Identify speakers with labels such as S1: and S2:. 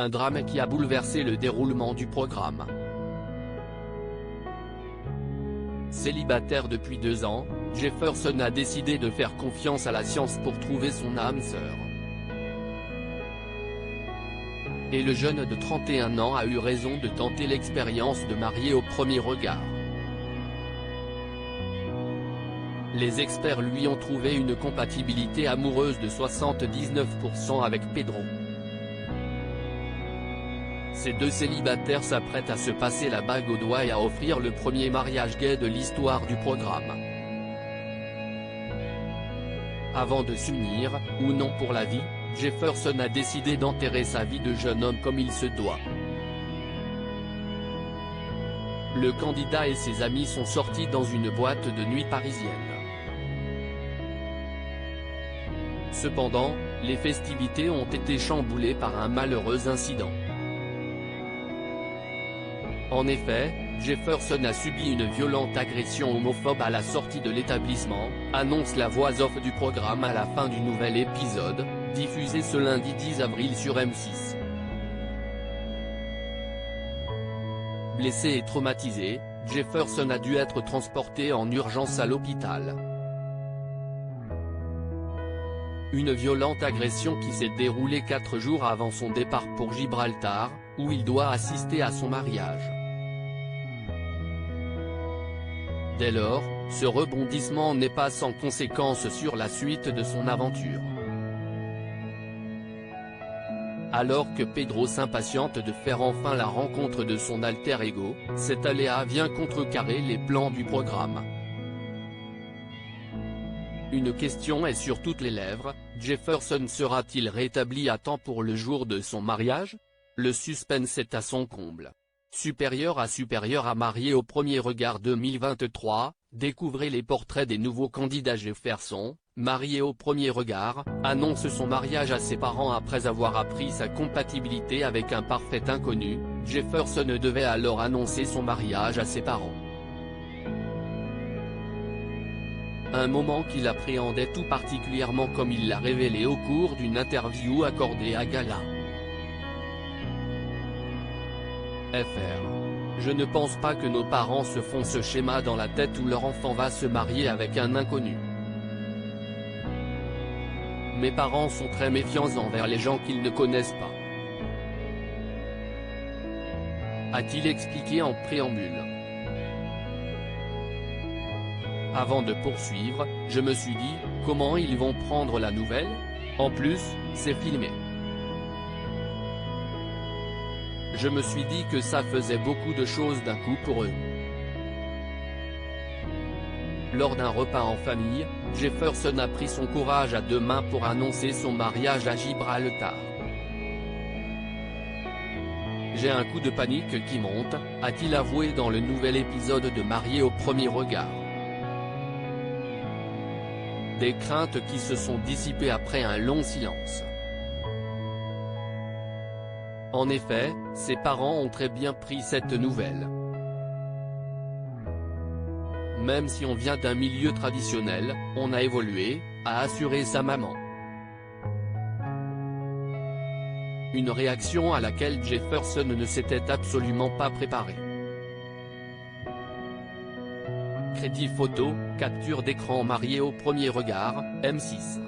S1: Un drame qui a bouleversé le déroulement du programme. Célibataire depuis 2 ans, Jefferson a décidé de faire confiance à la science pour trouver son âme sœur. Et le jeune de 31 ans a eu raison de tenter l'expérience de marier au premier regard. Les experts lui ont trouvé une compatibilité amoureuse de 79% avec Pedro. Ces 2 célibataires s'apprêtent à se passer la bague au doigt et à offrir le premier mariage gay de l'histoire du programme. Avant de s'unir, ou non pour la vie, Jefferson a décidé d'enterrer sa vie de jeune homme comme il se doit. Le candidat et ses amis sont sortis dans une boîte de nuit parisienne. Cependant, les festivités ont été chamboulées par un malheureux incident. En effet, Jefferson a subi une violente agression homophobe à la sortie de l'établissement, annonce la voix off du programme à la fin du nouvel épisode, diffusé ce lundi 10 avril sur M6. Blessé et traumatisé, Jefferson a dû être transporté en urgence à l'hôpital. Une violente agression qui s'est déroulée 4 jours avant son départ pour Gibraltar, où il doit assister à son mariage. Dès lors, ce rebondissement n'est pas sans conséquence sur la suite de son aventure. Alors que Pedro s'impatiente de faire enfin la rencontre de son alter ego, cet aléa vient contrecarrer les plans du programme. Une question est sur toutes les lèvres, Jefferson sera-t-il rétabli à temps pour le jour de son mariage? Le suspense est à son comble. Supérieur à marié au premier regard 2023, découvrez les portraits des nouveaux candidats. Jefferson, marié au premier regard, annonce son mariage à ses parents après avoir appris sa compatibilité avec un parfait inconnu. Jefferson devait alors annoncer son mariage à ses parents. Un moment qu'il appréhendait tout particulièrement comme il l'a révélé au cours d'une interview accordée à Gala. FR. Je ne pense pas que nos parents se font ce schéma dans la tête où leur enfant va se marier avec un inconnu. Mes parents sont très méfiants envers les gens qu'ils ne connaissent pas, a-t-il expliqué en préambule. Avant de poursuivre, je me suis dit, comment ils vont prendre la nouvelle? En plus, c'est filmé. Je me suis dit que ça faisait beaucoup de choses d'un coup pour eux. Lors d'un repas en famille, Jefferson a pris son courage à 2 mains pour annoncer son mariage à Gibraltar. J'ai un coup de panique qui monte, a-t-il avoué dans le nouvel épisode de Marié au premier regard. Des craintes qui se sont dissipées après un long silence. En effet, ses parents ont très bien pris cette nouvelle. Même si on vient d'un milieu traditionnel, on a évolué, a assuré sa maman. Une réaction à laquelle Jefferson ne s'était absolument pas préparé. Crédit photo, capture d'écran marié au premier regard, M6.